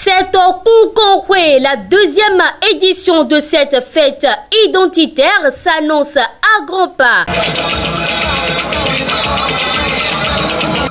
C'est au Koukonwe, la deuxième édition de cette fête identitaire s'annonce à grands pas.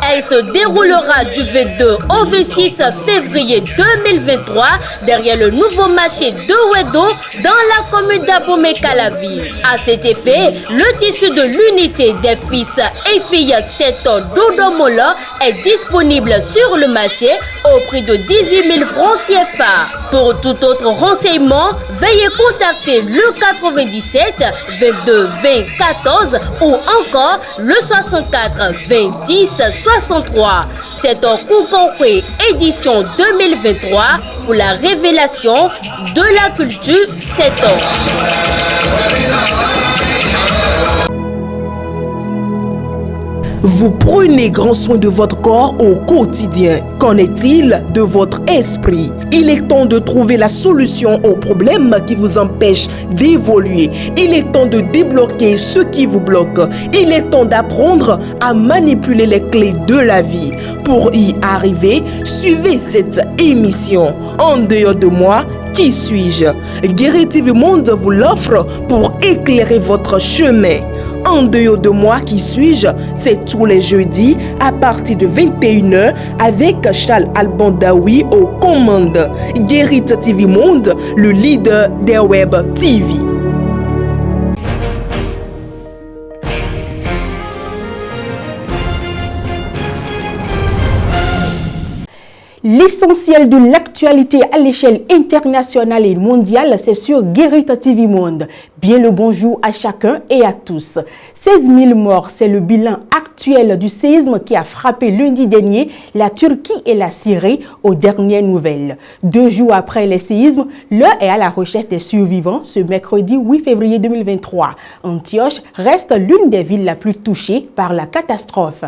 Elle se déroulera du 22 au 26 février 2023 derrière le nouveau marché de Wedo dans la commune d'Abomey-Calavi. À cet effet, le tissu de l'unité des fils et filles 7 ans d'Odomola est disponible sur le marché au prix de 18 000 francs CFA. Pour tout autre renseignement, veuillez contacter le 97 22 20 14 ou encore le 64 20 10 63. C'est en Koukonwe édition 2023 pour la révélation de la culture 7 ans. Vous prenez grand soin de votre corps au quotidien. Qu'en est-il de votre esprit? Il est temps de trouver la solution aux problèmes qui vous empêchent d'évoluer. Il est temps de débloquer ce qui vous bloque. Il est temps d'apprendre à manipuler les clés de la vie. Pour y arriver, suivez cette émission. En dehors de moi, qui suis-je? Guéri TV Monde vous l'offre pour éclairer votre chemin. En dehors de moi, qui suis-je? C'est tous les jeudis à partir de 21h avec Charles Albandaoui aux commandes. Guéri TV Monde, le leader des web TV. L'essentiel de l'actualité à l'échelle internationale et mondiale, c'est sur Guéri TV Monde. Bien le bonjour à chacun et à tous. 16 000 morts, c'est le bilan actuel du séisme qui a frappé lundi dernier la Turquie et la Syrie aux dernières nouvelles. 2 jours après les séismes, l'heure est à la recherche des survivants ce mercredi 8 février 2023. Antioche reste l'une des villes la plus touchée par la catastrophe.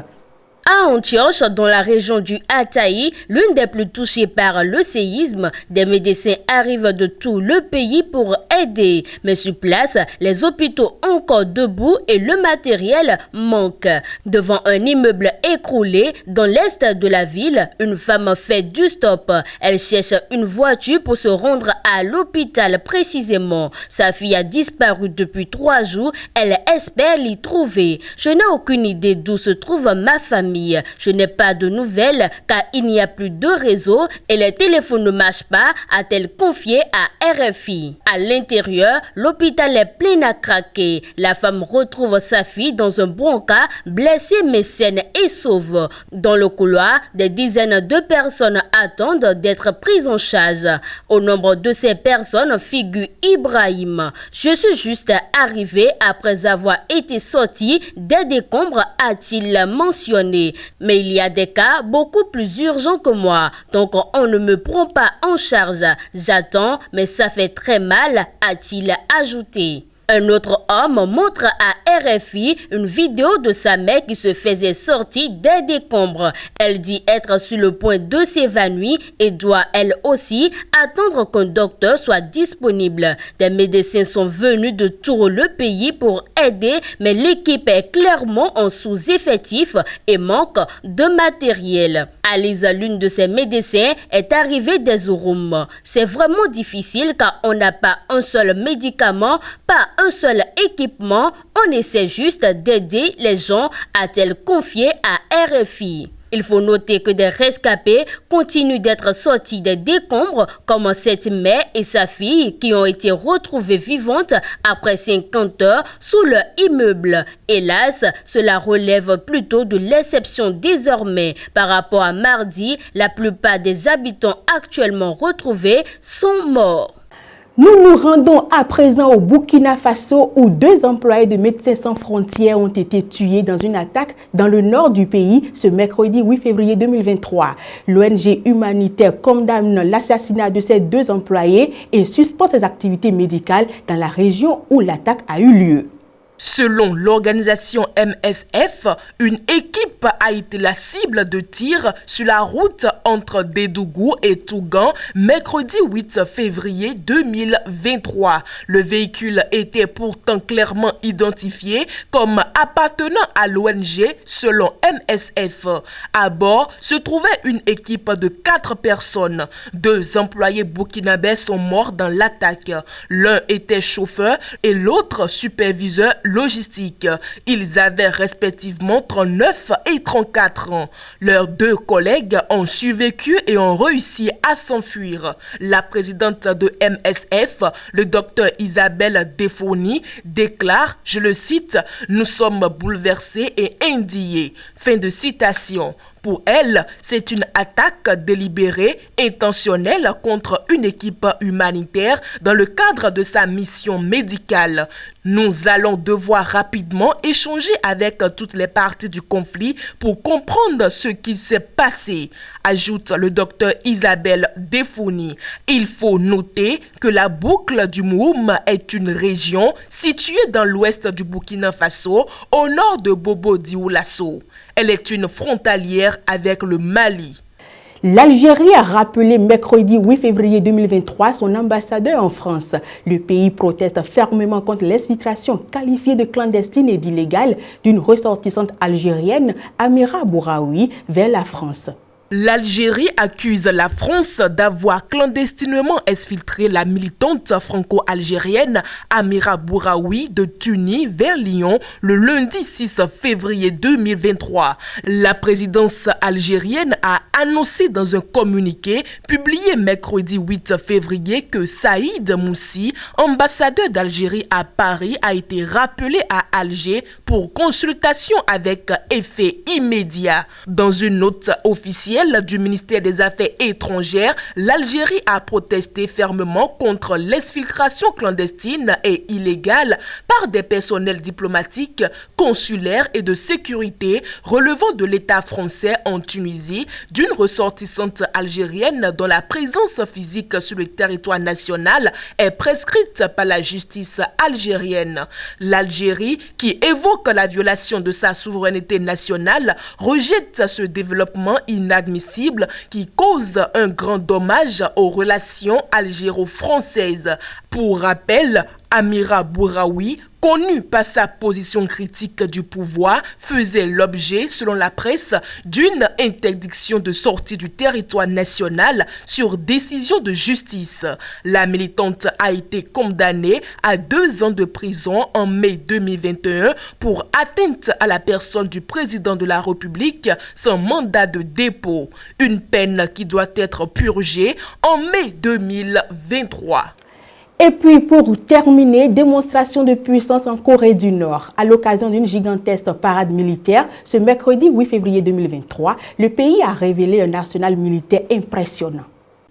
À Antioche, dans la région du Hatay, l'une des plus touchées par le séisme, des médecins arrivent de tout le pays pour aider. Mais sur place, les hôpitaux encore debout et le matériel manque. Devant un immeuble écroulé dans l'est de la ville, une femme fait du stop. Elle cherche une voiture pour se rendre à l'hôpital précisément. Sa fille a disparu depuis 3 jours. Elle espère l'y trouver. Je n'ai aucune idée d'où se trouve ma famille. Je n'ai pas de nouvelles car il n'y a plus de réseau et les téléphones ne marchent pas, a-t-elle confié à RFI. À l'intérieur, l'hôpital est plein à craquer. La femme retrouve sa fille dans un brancard, blessée mais saine et sauve. Dans le couloir, des dizaines de personnes attendent d'être prises en charge. Au nombre de ces personnes figure Ibrahim. Je suis juste arrivé après avoir été sorti des décombres, a-t-il mentionné. Mais il y a des cas beaucoup plus urgents que moi, donc on ne me prend pas en charge. J'attends, mais ça fait très mal, a-t-il ajouté. Un autre homme montre à RFI une vidéo de sa mère qui se faisait sortir des décombres. Elle dit être sur le point de s'évanouir et doit elle aussi attendre qu'un docteur soit disponible. Des médecins sont venus de tout le pays pour aider, mais l'équipe est clairement en sous-effectif et manque de matériel. Alice, l'une de ces médecins, est arrivée des Ouroum. C'est vraiment difficile car on n'a pas un seul médicament, pas un seul équipement, on essaie juste d'aider les gens, a-t-elle confié à RFI. Il faut noter que des rescapés continuent d'être sortis des décombres comme cette mère et sa fille qui ont été retrouvées vivantes après 50 heures sous leur immeuble. Hélas, cela relève plutôt de l'exception désormais. Par rapport à mardi, la plupart des habitants actuellement retrouvés sont morts. Nous nous rendons à présent au Burkina Faso où 2 employés de Médecins sans frontières ont été tués dans une attaque dans le nord du pays ce mercredi 8 février 2023. L'ONG humanitaire condamne l'assassinat de ces 2 employés et suspend ses activités médicales dans la région où l'attaque a eu lieu. Selon l'organisation MSF, une équipe a été la cible de tirs sur la route entre Dédougou et Tougan, mercredi 8 février 2023. Le véhicule était pourtant clairement identifié comme appartenant à l'ONG selon MSF. À bord se trouvait une équipe de 4 personnes. 2 employés burkinabés sont morts dans l'attaque. L'un était chauffeur et l'autre superviseur logistique. Ils avaient respectivement 39 et 34 ans. Leurs 2 collègues ont survécu et ont réussi à s'enfuir. La présidente de MSF, le docteur Isabelle Defoni, déclare, je le cite, « Nous sommes bouleversés et indignés ». Fin de citation. Pour elle, c'est une attaque délibérée, intentionnelle contre une équipe humanitaire dans le cadre de sa mission médicale. Nous allons devoir rapidement échanger avec toutes les parties du conflit pour comprendre ce qui s'est passé, ajoute le docteur Isabelle Defoni. Il faut noter que la boucle du Moum est une région située dans l'ouest du Burkina Faso, au nord de Bobo-Dioulasso. Elle est une frontalière avec le Mali. L'Algérie a rappelé mercredi 8 février 2023 son ambassadeur en France. Le pays proteste fermement contre l'exfiltration qualifiée de clandestine et d'illégale d'une ressortissante algérienne, Amira Bouraoui, vers la France. L'Algérie accuse la France d'avoir clandestinement exfiltré la militante franco-algérienne Amira Bouraoui de Tunis vers Lyon le lundi 6 février 2023. La présidence algérienne a annoncé dans un communiqué publié mercredi 8 février que Saïd Moussi, ambassadeur d'Algérie à Paris, a été rappelé à Alger pour consultation avec effet immédiat. Dans une note officielle du ministère des Affaires étrangères, l'Algérie a protesté fermement contre l'exfiltration clandestine et illégale par des personnels diplomatiques, consulaires et de sécurité relevant de l'État français en Tunisie d'une ressortissante algérienne dont la présence physique sur le territoire national est prescrite par la justice algérienne. L'Algérie, qui évoque la violation de sa souveraineté nationale, rejette ce développement inadmissible qui cause un grand dommage aux relations algéro-françaises. Pour rappel, Amira Bouraoui, connue par sa position critique du pouvoir, faisait l'objet, selon la presse, d'une interdiction de sortie du territoire national sur décision de justice. La militante a été condamnée à 2 ans de prison en mai 2021 pour atteinte à la personne du président de la République sans mandat de dépôt. Une peine qui doit être purgée en mai 2023. Et puis pour terminer, démonstration de puissance en Corée du Nord. À l'occasion d'une gigantesque parade militaire, ce mercredi 8 février 2023, le pays a révélé un arsenal militaire impressionnant.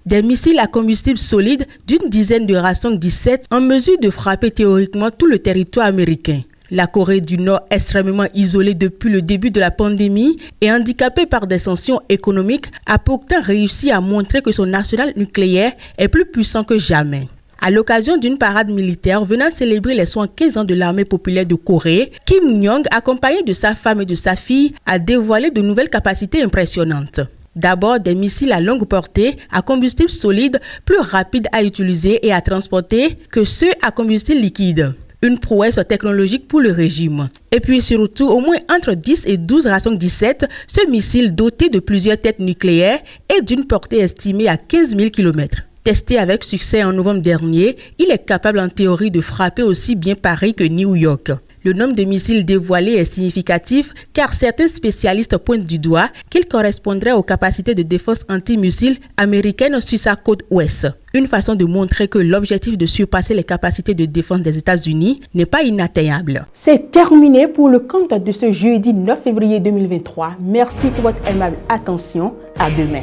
Des missiles à combustible solide d'une dizaine de Hwasong 17 en mesure de frapper théoriquement tout le territoire américain. La Corée du Nord, extrêmement isolée depuis le début de la pandémie et handicapée par des sanctions économiques, a pourtant réussi à montrer que son arsenal nucléaire est plus puissant que jamais. À l'occasion d'une parade militaire venant célébrer les 75 ans de l'armée populaire de Corée, Kim Jong, accompagné de sa femme et de sa fille, a dévoilé de nouvelles capacités impressionnantes. D'abord, des missiles à longue portée à combustible solide plus rapides à utiliser et à transporter que ceux à combustible liquide. Une prouesse technologique pour le régime. Et puis surtout, au moins entre 10 et 12 Hwasong 17, ce missile doté de plusieurs têtes nucléaires et d'une portée estimée à 15 000 km. Testé avec succès en novembre dernier, il est capable en théorie de frapper aussi bien Paris que New York. Le nombre de missiles dévoilés est significatif car certains spécialistes pointent du doigt qu'il correspondrait aux capacités de défense anti-missiles américaines sur sa côte ouest. Une façon de montrer que l'objectif de surpasser les capacités de défense des États-Unis n'est pas inatteignable. C'est terminé pour le compte de ce jeudi 9 février 2023. Merci pour votre aimable attention. À demain.